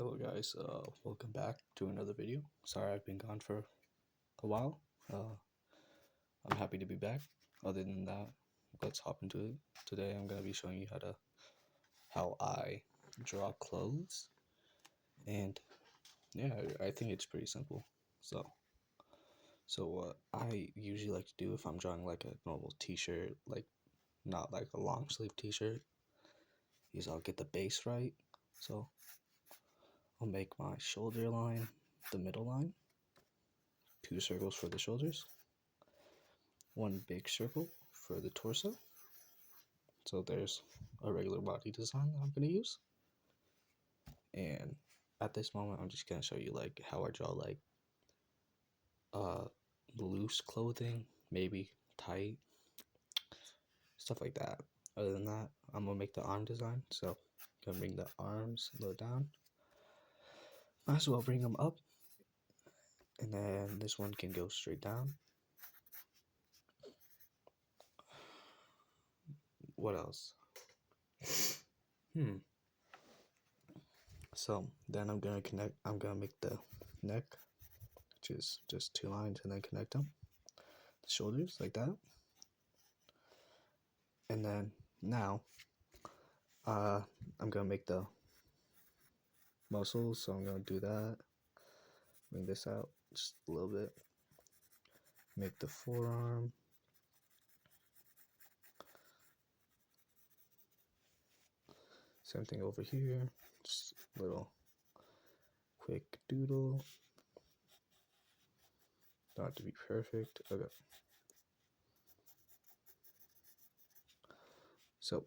Hello guys, welcome back to another video. Sorry I've been gone for a while. I'm happy to be back. Other than that, let's hop into it. Today I'm gonna be showing you how I draw clothes, and yeah, I think it's pretty simple. So what I usually like to do if I'm drawing like a normal t-shirt, like not like a long sleeve t-shirt, is I'll get the base right. So I'll make my shoulder line the middle line, 2 circles for the shoulders, one big circle for the torso. So there's a regular body design that I'm going to use. And at this moment, I'm just going to show you like how I draw like uh, loose clothing, maybe tight, stuff like that. Other than that, I'm going to make the arm design. So I'm going to bring the arms a little down. Might as well bring them up. And then this one can go straight down. What else? So then I'm going to make the neck, which is just 2 lines, and then connect them. The shoulders like that. And then now I'm gonna make the muscles, so I'm gonna do that. Bring this out just a little bit. Make the forearm. Same thing over here. Just a little quick doodle. Don't have to be perfect. Okay. So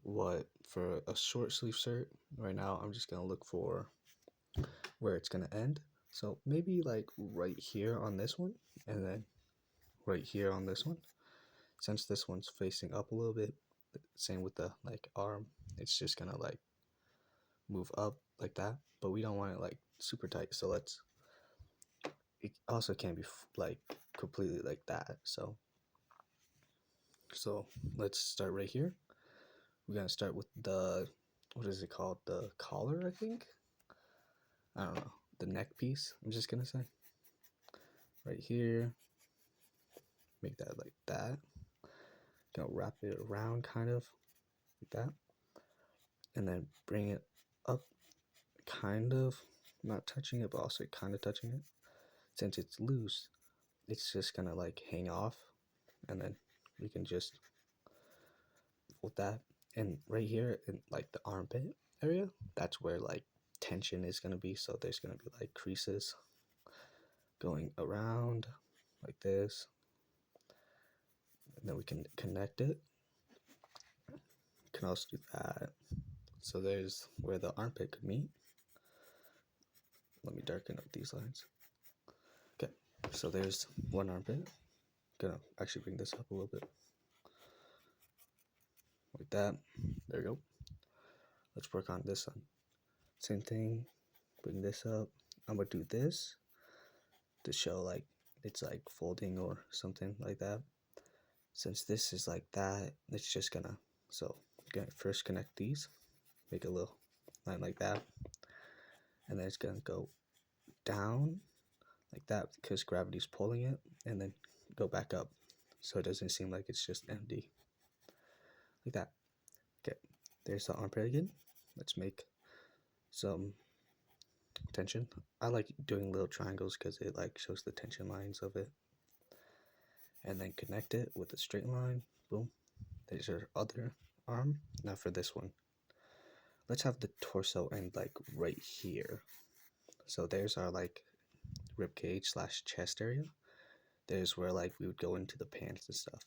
what for a short sleeve shirt right now, I'm just gonna look for where it's gonna end. So maybe like right here on this one, and then right here on this one. Since this one's facing up a little bit, same with the like arm, it's just gonna like move up like that, but we don't want it like super tight, so it also can't be like completely like that. So let's start right here. We're gonna start with the, what is it called, the collar, I think, I don't know, the neck piece, I'm just gonna say right here. Make that like that. Gonna wrap it around kind of like that, and then bring it up, kind of not touching it but also kind of touching it. Since it's loose, it's just gonna like hang off, and then we can just fold that. And right here in like the armpit area, that's where like tension is gonna be. So there's gonna be like creases going around like this, and then we can connect it. Can also do that. So there's where the armpit could meet. Let me darken up these lines. Okay, so there's one armpit. Gonna actually bring this up a little bit like that. There we go. Let's work on this one. Same thing, bring this up. I'm gonna do this to show like it's like folding or something like that. Since this is like that, it's just gonna, so gonna first connect these, make a little line like that, and then it's gonna go down like that because gravity's pulling it, and then go back up so it doesn't seem like it's just empty like that. Okay, there's the armpit again. Let's make some tension. I like doing little triangles because it like shows the tension lines of it. And then connect it with a straight line. Boom. There's your other arm. Now for this one, let's have the torso end like right here. So there's our like rib cage slash chest area. There's where like we would go into the pants and stuff.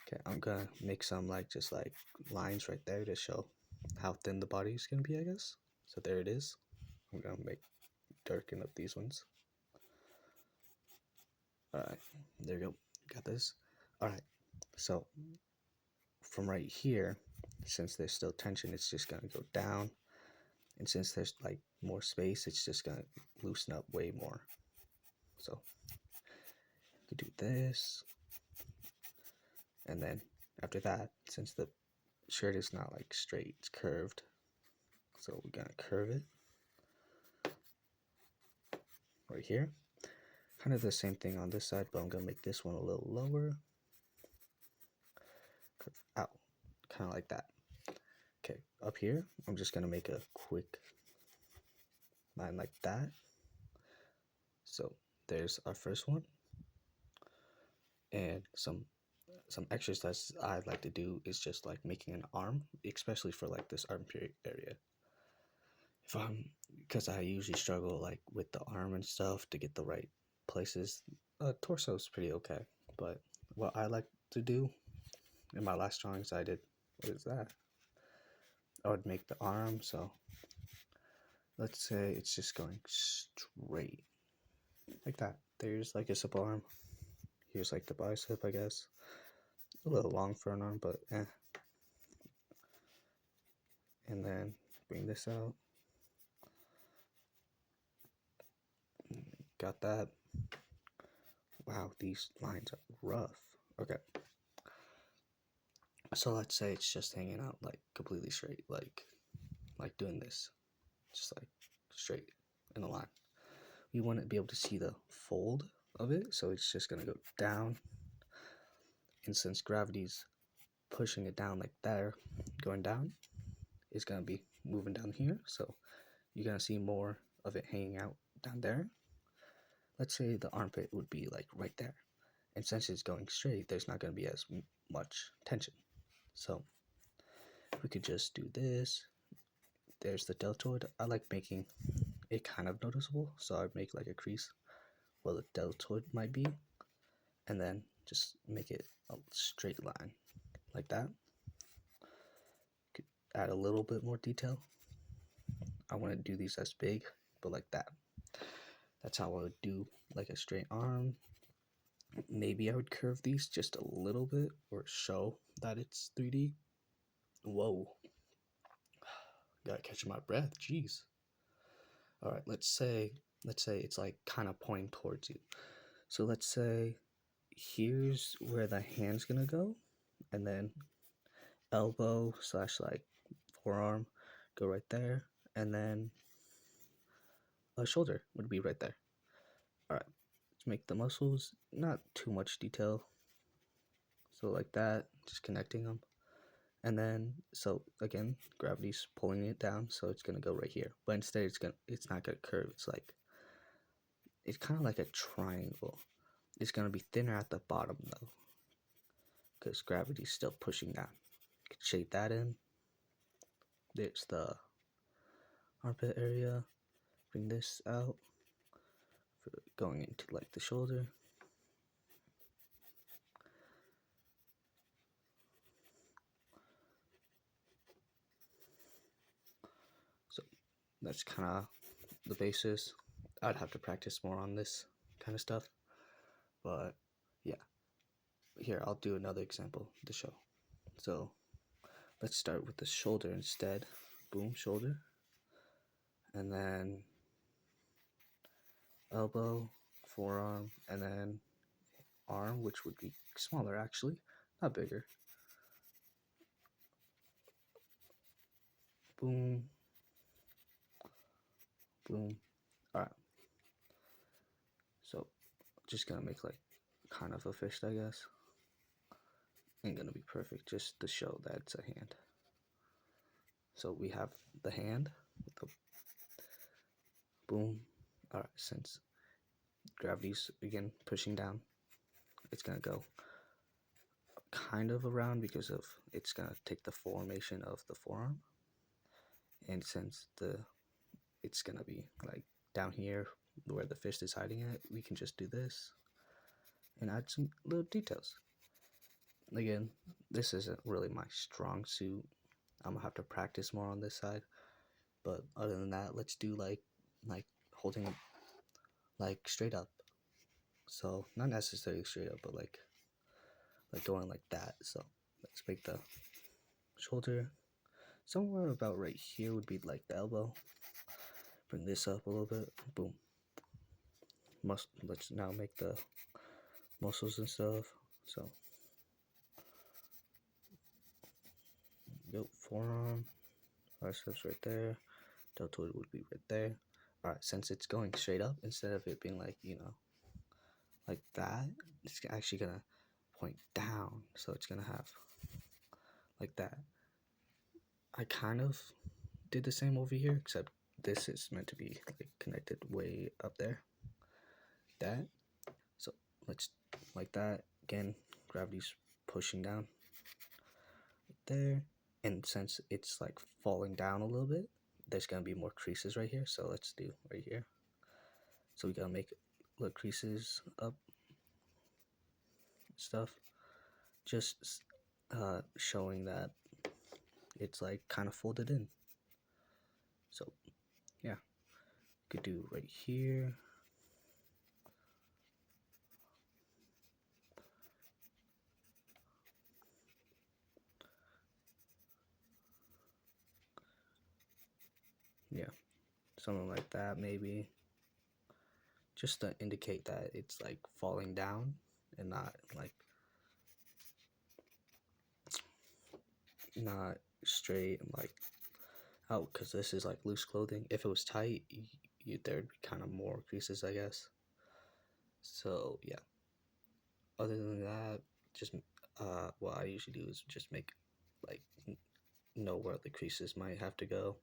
Okay, I'm gonna make some like just like lines right there to show how thin the body is gonna be, I guess. So there it is. I'm gonna darken up these ones. Alright, there you go. Got this. Alright, so from right here, since there's still tension, it's just gonna go down. And since there's like more space, it's just gonna loosen up way more. So you could do this. And then after that, since the shirt is not like straight, it's curved, So we're gonna curve it right here. Kind of the same thing on this side, but I'm gonna make this one a little lower. Curve out, kind of like that. Okay, up here, I'm just gonna make a quick line like that. So there's our first one. And some exercises I like to do is just like making an arm, especially for like this armpit area. If I'm, because I usually struggle like with the arm and stuff to get the right places. Torso is pretty okay, but what I like to do in my last drawings I did, what is that? I would make the arm, so let's say it's just going straight like that. There's like a simple arm. Here's like the bicep, I guess. A little long for an arm, but eh. And then bring this out. Got that. Wow, these lines are rough. Okay. So let's say it's just hanging out like completely straight, like doing this, just like straight in a line. We want to be able to see the fold of it, so it's just gonna go down. And since gravity's pushing it down like there, going down, it's gonna be moving down here. So you're gonna see more of it hanging out down there. Let's say the armpit would be like right there. And since it's going straight, there's not going to be as much tension. So we could just do this. There's the deltoid. I like making it kind of noticeable. So I'd make like a crease where the deltoid might be. And then just make it a straight line like that. Could add a little bit more detail. I want to do these as big, but like that. That's how I would do like a straight arm. Maybe I would curve these just a little bit or show that it's 3D. Whoa. Gotta catch my breath. Jeez. All right, let's say it's like kind of pointing towards you. So let's say here's where the hand's gonna go, and then elbow / like forearm go right there, and then a shoulder would be right there. All right, let's make the muscles, not too much detail. So like that, just connecting them. And then, so again, gravity's pulling it down, so it's gonna go right here. But instead, it's not gonna curve. It's kind of like a triangle. It's gonna be thinner at the bottom though, because gravity's still pushing down. Could shade that in. There's the armpit area. Bring this out for going into like the shoulder. So that's kind of the basis. I'd have to practice more on this kind of stuff, but yeah. Here, I'll do another example to show. So let's start with the shoulder instead. Boom, shoulder. And then elbow, forearm, and then arm, which would be smaller actually, not bigger. Boom, boom. All right. So just gonna make like kind of a fist, I guess. Ain't gonna be perfect, just to show that it's a hand. So we have the hand with the boom. All right, since gravity's again pushing down, it's gonna go kind of around because of it's gonna take the formation of the forearm, and since it's gonna be like down here where the fist is hiding it, we can just do this and add some little details. Again, this isn't really my strong suit. I'm gonna have to practice more on this side, but other than that, let's do like holding it like straight up. So not necessarily straight up, but like going like that. So let's make the shoulder somewhere about right here would be like the elbow. Bring this up a little bit. Boom. Let's now make the muscles and stuff. So forearm, biceps right there. deltoid would be right there. All right, since it's going straight up instead of it being like, like that, it's actually gonna point down. So it's gonna have like that. I kind of did the same over here, except this is meant to be like connected way up there. That. So let's like that. Again, gravity's pushing down right there. And since it's like falling down a little bit, there's gonna be more creases right here. So let's do right here. So we gotta make little creases up stuff, just showing that it's like kind of folded in. So yeah, could do right here. Yeah, something like that maybe, just to indicate that it's like falling down and not like not straight and like out, because this is like loose clothing. If it was tight, there'd be kind of more creases, I guess. So yeah, other than that, just what I usually do is just make like know where the creases might have to go.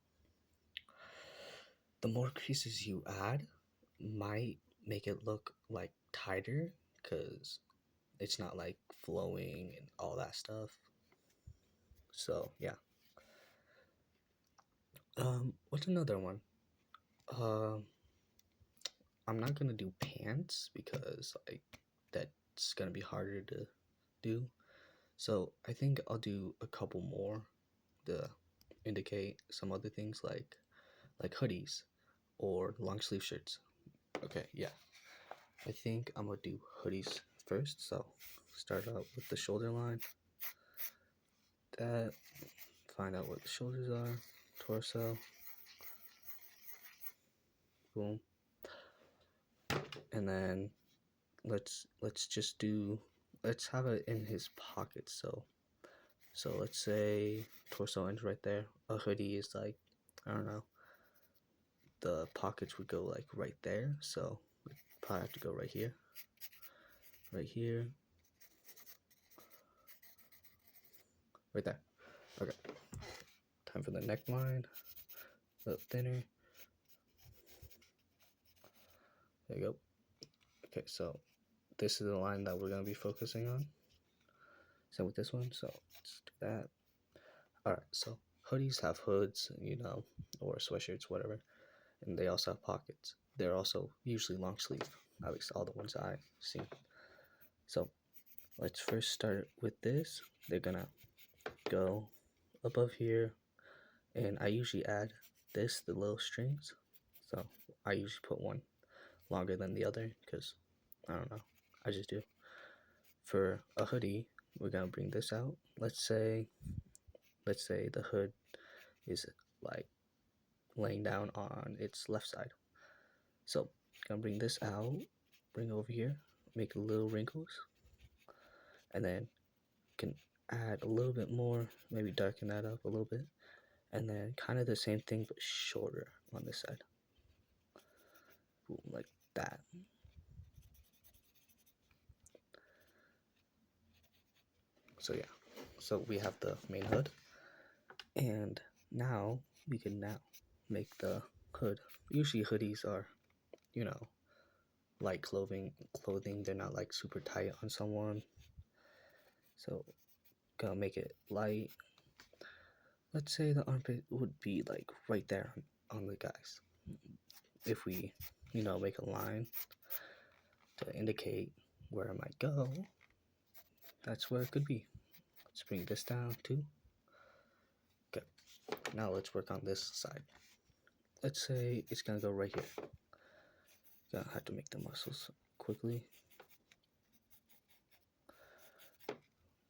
The more creases you add might make it look like tighter, because it's not like flowing and all that stuff. So yeah. What's another one? Um, I'm not gonna do pants because like that's gonna be harder to do. So I think I'll do a couple more to indicate some other things like hoodies or long sleeve shirts. Okay, yeah. I think I'm gonna do hoodies first. So start out with the shoulder line. That, find out what the shoulders are, torso. Boom. And then let's just do, let's have it in his pocket. So let's say torso ends right there. A hoodie is like, I don't know, the pockets would go like right there. So we probably have to go right here. Right here. Right there. Okay. Time for the neckline. A little thinner. There you go. Okay, so this is the line that we're gonna be focusing on. Same with this one. So let's do that. Alright, so hoodies have hoods, or sweatshirts, whatever, and they also have pockets. They're also usually long sleeve, at least all the ones I've seen. So let's first start with this. They're gonna go above here, and I usually add the little strings. So I usually put one longer than the other because I don't know, I just do. For a hoodie, we're gonna bring this out. Let's say the hood is like laying down on its left side. So gonna bring this out, bring it over here, make little wrinkles, and then can add a little bit more, maybe darken that up a little bit, and then kind of the same thing but shorter on this side. Boom, like that. So yeah, so we have the main hood, and now we can make the hood. Usually hoodies are, light clothing. They're not like super tight on someone. So gonna make it light. Let's say the armpit would be like right there on the guys. If we, make a line to indicate where it might go, that's where it could be. Let's bring this down too. Okay, now let's work on this side. Let's say it's gonna go right here. Gonna have to make the muscles quickly.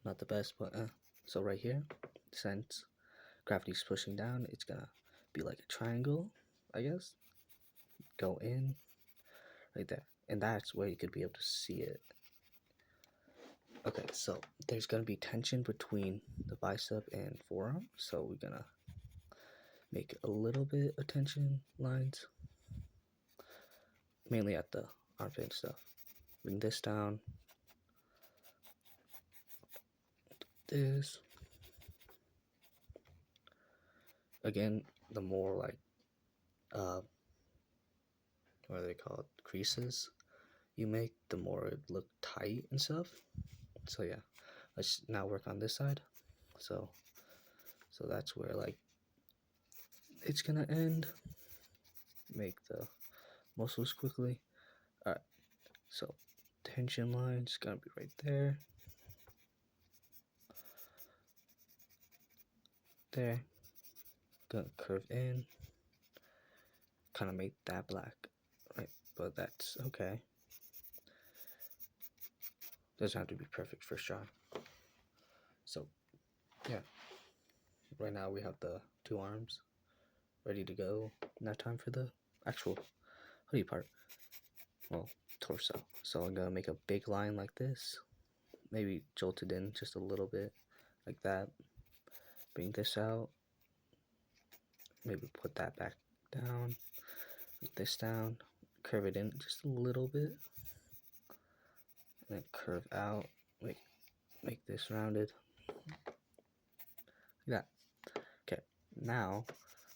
Not the best, but so right here, since gravity's pushing down, it's gonna be like a triangle, I guess. Go in right there, and that's where you could be able to see it. Okay, so there's gonna be tension between the bicep and forearm, so we're gonna make a little bit of tension lines, mainly at the armpit and stuff. Bring this down, this. Again, the more like what are they called, creases you make, the more it look tight and stuff. So yeah, let's now work on this side. So that's where like it's gonna end. Make the muscles quickly. All right, so tension line's gonna be right there, there. Gonna curve in, kind of make that black, right? But that's okay. Doesn't have to be perfect first try. So yeah, right now we have the two arms ready to go. Now time for the actual hoodie part. Well, torso. So I'm gonna make a big line like this, maybe jolt it in just a little bit like that. Bring this out, maybe put that back down, put this down, curve it in just a little bit, and then curve out, make this rounded like that. Okay, now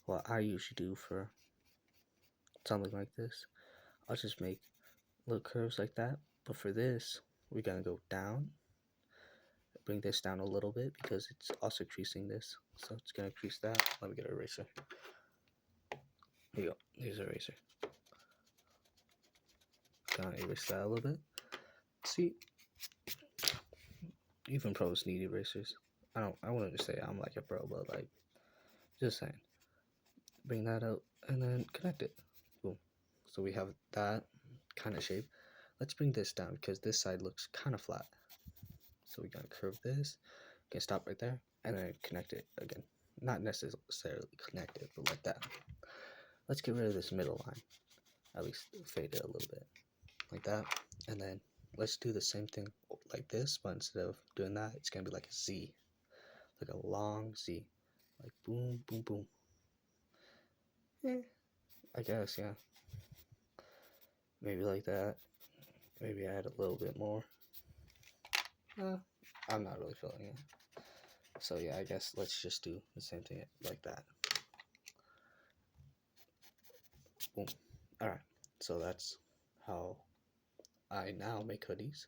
what I usually do for something like this, I'll just make little curves like that. But for this, we're gonna go down, bring this down a little bit because it's also creasing this. So it's gonna crease that. Let me get an eraser. Here you go. Here's an eraser. Gonna erase that a little bit. See, even pros need erasers. I wouldn't say I'm like a pro, but like, just saying. Bring that out and then connect it. Boom. So we have that kind of shape. Let's bring this down because this side looks kind of flat. So we gotta curve this. Okay, stop right there and then connect it again. Not necessarily connect it, but like that. Let's get rid of this middle line. At least fade it a little bit. Like that. And then let's do the same thing like this, but instead of doing that, it's gonna be like a Z. Like a long Z. Like boom, boom, boom. I guess, yeah. Maybe like that. Maybe add a little bit more. I'm not really feeling it. So yeah, I guess let's just do the same thing like that. Boom. Alright, so that's how I now make hoodies.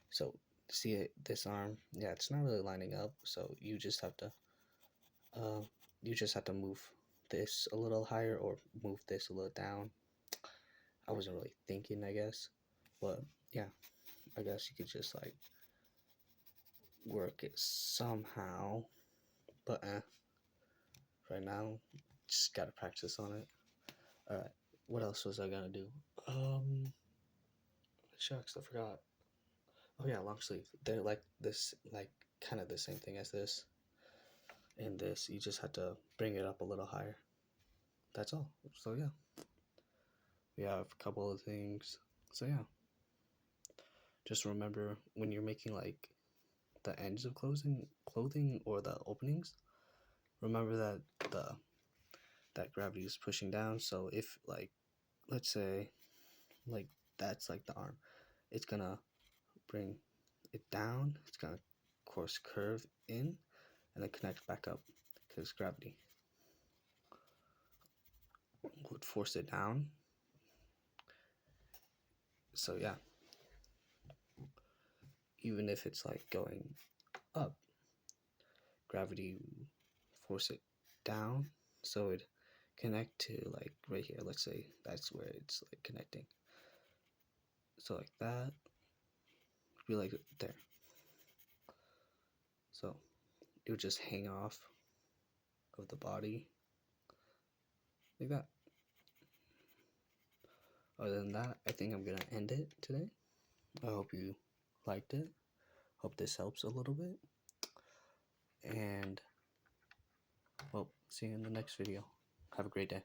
So see it, this arm, yeah, it's not really lining up, so you just have to move this a little higher or move this a little down. I wasn't really thinking, I guess, but yeah, I guess you could just like work it somehow, but right now just gotta practice on it. All right, what else was I gonna do? Shucks, I forgot. Oh yeah, long sleeve. They're like this, like kind of the same thing as this. In this, you just have to bring it up a little higher. That's all. So yeah, we have a couple of things. So yeah, just remember when you're making like the ends of clothing or the openings, remember that that gravity is pushing down. So if like, let's say like that's like the arm, it's gonna bring it down, it's gonna of course curve in and then connect back up because gravity would force it down. So yeah, even if it's like going up, gravity force it down so it connect to like right here. Let's say that's where it's like connecting. So like that, be like there. So it would just hang off of the body like that. Other than that, I think I'm gonna end it today. I hope you liked it. Hope this helps a little bit. And well, see you in the next video. Have a great day.